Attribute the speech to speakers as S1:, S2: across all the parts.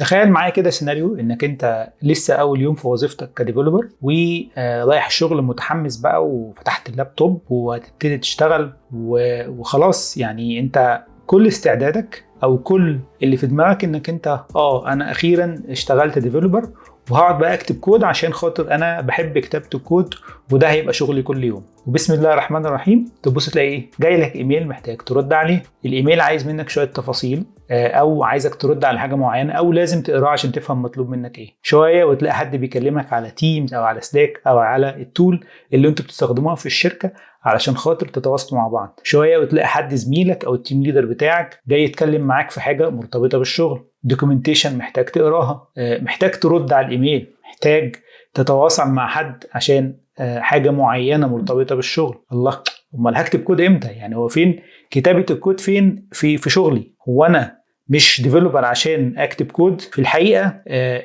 S1: تخيل معايا كده سيناريو انك انت لسه اول يوم في وظيفتك كديفلوبر ورايح الشغل متحمس بقى وفتحت اللابتوب وهتبتدي تشتغل وخلاص، يعني انت كل استعدادك او كل اللي في دماغك انك انت انا اخيرا اشتغلت ديفلوبر وهقعد بقى اكتب كود عشان خاطر انا بحب كتابة الكود وده هيبقى شغلي كل يوم. وبسم الله الرحمن الرحيم تبص تلاقي ايه؟ جاي لك ايميل محتاج ترد عليه. الايميل عايز منك شوية تفاصيل او عايزك ترد على حاجة معينة او لازم تقراه عشان تفهم مطلوب منك ايه. شوية وتلاقي حد بيكلمك على تيمز او على سلاك او على التول اللي انتوا بتستخدموها في الشركة علشان خاطر تتواصلوا مع بعض. شوية وتلاقي حد زميلك او التيم ليدر بتاعك جاي يتكلم معاك في حاجة مرتبطة بالشغل. دوكيومنتيشن محتاج تقراها، محتاج ترد على الايميل، محتاج تتواصل مع حد عشان حاجة معينة مرتبطة بالشغل. الله، امال هكتب كود امتى؟ يعني هو فين كتابة الكود؟ فين في شغلي؟ هو انا مش ديفلوبر عشان اكتب كود؟ في الحقيقة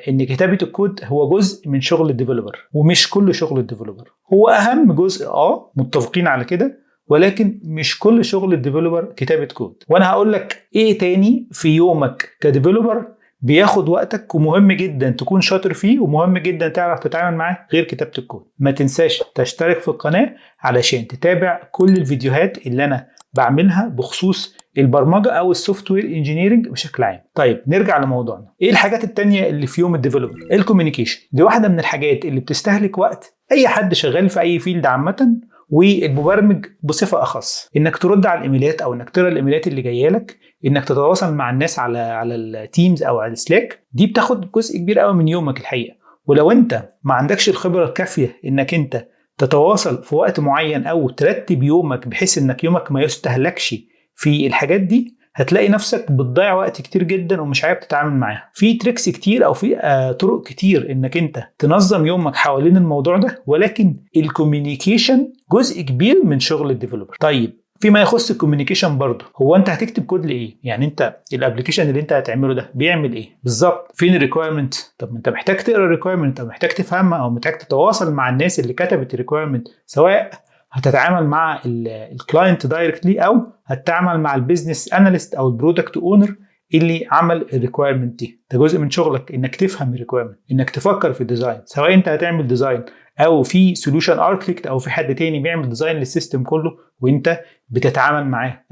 S1: ان كتابة الكود هو جزء من شغل الديفلوبر ومش كل شغل الديفلوبر. هو اهم جزء، متفقين على كده، ولكن مش كل شغل الديفلوبر كتابة كود. وانا هقول لك ايه تاني في يومك كديفلوبر بياخد وقتك ومهم جدا تكون شاطر فيه ومهم جدا تعرف تتعامل معاه غير كتابة الكود. ما تنساش تشترك في القناة علشان تتابع كل الفيديوهات اللي انا بعملها بخصوص البرمجة او السوفت وير انجينيرنج بشكل عام. طيب نرجع لموضوعنا. ايه الحاجات التانية اللي في يوم الديفلوبر؟ الكوميونيكيشن دي واحدة من الحاجات اللي بتستهلك وقت اي حد شغال في اي فيلد عامة، والمبرمج بصفه اخص. انك ترد على الايميلات او انك تقرا الايميلات اللي جايه لك، انك تتواصل مع الناس على التيمز او على السلاك، دي بتاخد جزء كبير قوي من يومك الحقيقه. ولو انت ما عندكش الخبره الكافيه انك انت تتواصل في وقت معين او ترتب يومك بحيث انك يومك ما يستهلكش في الحاجات دي، هتلاقي نفسك بتضيع وقت كتير جدا ومش عارف تتعامل معاها. في تريكس كتير او في طرق كتير انك انت تنظم يومك حوالين الموضوع ده، ولكن الكوميونيكيشن جزء كبير من شغل الديفلوبر. طيب فيما يخص الكوميونيكيشن برضه، هو انت هتكتب كود لايه؟ يعني انت الابلكيشن اللي انت هتعمله ده بيعمل ايه بالظبط؟ فين الريكويرمنت؟ طب ما انت محتاج تقرا الريكويرمنت او محتاج تفهمها او محتاج تتواصل مع الناس اللي كتبت الريكويرمنت، سواء هتتعامل مع الكلاينت دايركتلي او هتتعامل مع البيزنس اناليست او البرودكت اونر اللي عمل الريكويرمنت دي. ده جزء من شغلك انك تفهم الريكويرمنت، انك تفكر في الديزاين، سواء انت هتعمل ديزاين او في سوليوشن اركتكت او في حد تاني بيعمل ديزاين للسيستم كله وانت بتتعامل معاه.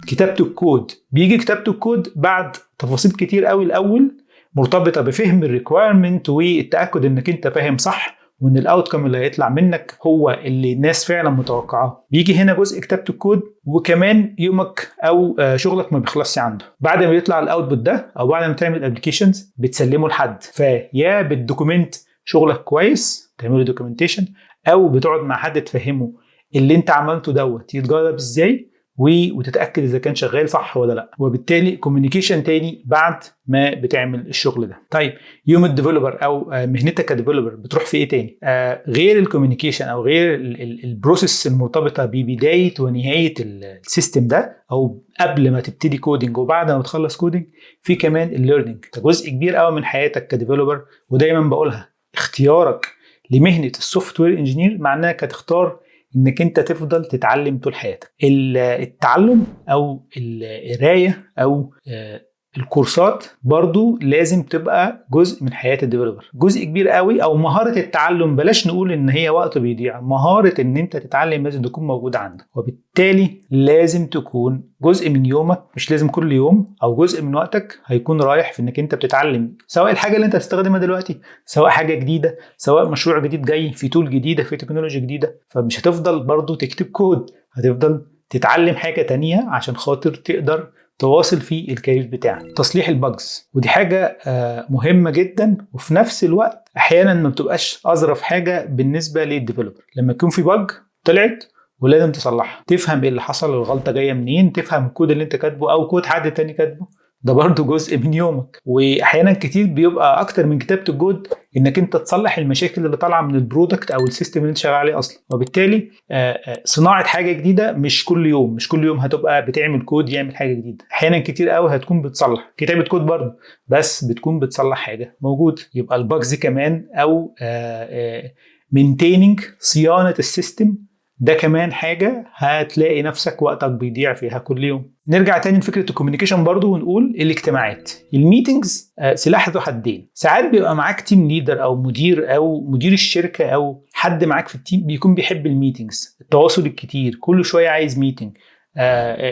S1: كتابة الكود، بيجي كتابة الكود بعد تفاصيل كتير قوي الاول مرتبطة بفهم الريكويرمنت والتأكد انك انت فاهم صح وان الاوتكم اللي هيطلع منك هو اللي الناس فعلا متوقعاه. بيجي هنا جزء كتابة الكود، وكمان يومك او شغلك ما بيخلصش عنده. بعد ما يطلع الاوتبوت ده او بعد ما تعمل ابلكيشنز بتسلمه لحد، فيا بالدوكيمنت شغلك كويس تعمله دوكيومنتيشن، او بتقعد مع حد تفهمه اللي انت عملته دوت يتجرب ازاي وتتاكد اذا كان شغال صح ولا لا. وبالتالي كوميونيكيشن تاني بعد ما بتعمل الشغل ده. طيب يوم الديفلوبر او مهنتك كديفلوبر بتروح في ايه تاني غير الكوميونيكيشن او غير البروسيس المرتبطه ببدايه ونهايه السيستم ده او قبل ما تبتدي كودينج وبعد ما تخلص كودينج؟ في كمان الليرنينج. ده جزء كبير قوي من حياتك كديفلوبر، ودايما بقولها اختيارك لمهنه السوفت وير انجينير معناها هتختار انك انت تفضل تتعلم طول حياتك. التعلم او القرايه او الكورسات برضو لازم تبقى جزء من حياة الديفلوبر، جزء كبير قوي. او مهارة التعلم، بلاش نقول ان هي وقت بيضيع، مهارة ان انت تتعلم لازم تكون موجودة عندك، وبالتالي لازم تكون جزء من يومك، مش لازم كل يوم، او جزء من وقتك هيكون رايح في انك انت بتتعلم، سواء الحاجة اللي انت هتستخدمها دلوقتي، سواء حاجة جديدة، سواء مشروع جديد جاي في تول جديدة في تكنولوجيا جديدة. فمش هتفضل برضو تكتب كود، هتفضل تتعلم حاجة تانية عشان خاطر تقدر تواصل في الكارير بتاعك. تصليح الباجز، ودي حاجة مهمة جدا، وفي نفس الوقت احيانا ما بتبقاش اظرف حاجة بالنسبة للديفلوبر. لما يكون في باج طلعت ولازم تصلحها، تفهم ايه اللي حصل، الغلطة جاية منين، تفهم الكود اللي انت كاتبه او كود حد تاني كاتبه، ده برضو جزء من يومك. واحيانا كتير بيبقى اكتر من كتابة الكود انك انت تصلح المشاكل اللي طالعه من البرودكت او السيستم اللي انت شغال عليه اصلا. وبالتالي صناعه حاجه جديده مش كل يوم، مش كل يوم هتبقى بتعمل كود يعمل حاجه جديده. احيانا كتير قوي هتكون بتصلح كتابه كود برضه، بس بتكون بتصلح حاجه موجود. يبقى الباجز كمان او مينتيننج، صيانه السيستم ده كمان حاجة هتلاقي نفسك وقتك بيضيع فيها كل يوم. نرجع تاني لفكرة الكوميونيكيشن برضو ونقول الاجتماعات. الميتينجز سلاح ذو حدين. ساعات بيبقى معاك تيم ليدر او مدير الشركة او حد معاك في التيم بيكون بيحب الميتينجز، التواصل الكتير، كل شوية عايز ميتينج.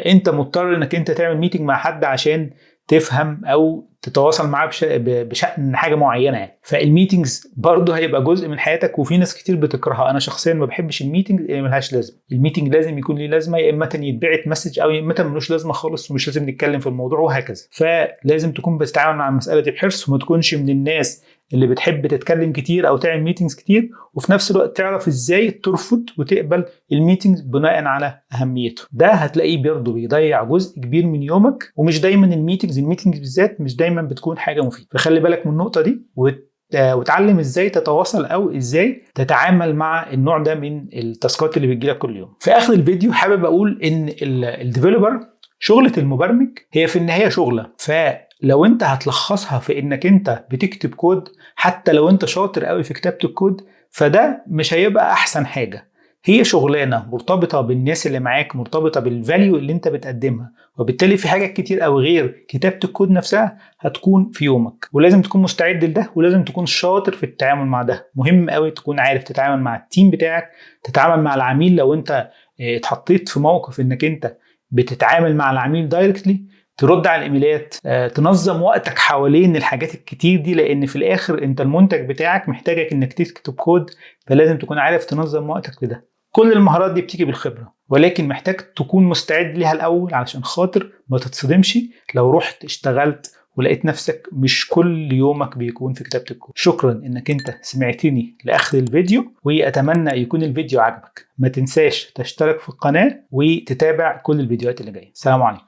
S1: انت مضطر انك انت تعمل ميتينج مع حد عشان تفهم او تتواصل معاه بشأن حاجه معينه يعني. فالميتينجز برضه هيبقى جزء من حياتك، وفي ناس كتير بتكرهها. انا شخصيا ما بحبش الميتينج اللي ملهاش لازمه. الميتينج لازم يكون ليه لازمه، يا اما يتبعت مسج او يا اما ملوش لازمه خالص ومش لازم نتكلم في الموضوع وهكذا. فلازم تكون بتتعامل مع المساله دي بحرص، وما تكونش من الناس اللي بتحب تتكلم كتير او تعمل ميتينجز كتير، وفي نفس الوقت تعرف ازاي ترفض وتقبل الميتينجز بناء على اهميته. ده هتلاقيه برضه بيضيع جزء كبير من يومك، ومش دايما الميتينجز بالذات مش دايما بتكون حاجه مفيده. فخلي بالك من النقطه دي وتعلم ازاي تتواصل او ازاي تتعامل مع النوع ده من التاسكات اللي بتجيلك كل يوم. في اخر الفيديو حابب اقول ان الديفلوبر، شغلة المبرمج هي في النهاية شغلة. فلو انت هتلخصها في انك انت بتكتب كود، حتى لو انت شاطر قوي في كتابة الكود، فده مش هيبقى احسن حاجة. هي شغلانة مرتبطة بالناس اللي معاك، مرتبطة بالفاليو اللي انت بتقدمها، وبالتالي في حاجات كتير قوي غير كتابة الكود نفسها هتكون في يومك، ولازم تكون مستعد لده، ولازم تكون شاطر في التعامل مع ده. مهم قوي تكون عارف تتعامل مع التيم بتاعك، تتعامل مع العميل لو انت اتحطيت في موقف انك انت بتتعامل مع العميل دايركتلي، ترد على الايميلات، تنظم وقتك حوالين الحاجات الكتير دي، لان في الاخر انت المنتج بتاعك محتاجك انك تكتب كود، فلازم تكون عارف تنظم وقتك لده. كل المهارات دي بتيجي بالخبرة، ولكن محتاج تكون مستعد ليها الاول علشان خاطر ما تتصدمش لو رحت اشتغلت ولقيت نفسك مش كل يومك بيكون في كتابة الكود. شكرا انك انت سمعتني لاخر الفيديو، واتمنى يكون الفيديو عجبك. ما تنساش تشترك في القناة وتتابع كل الفيديوهات اللي جاية. سلام عليكم.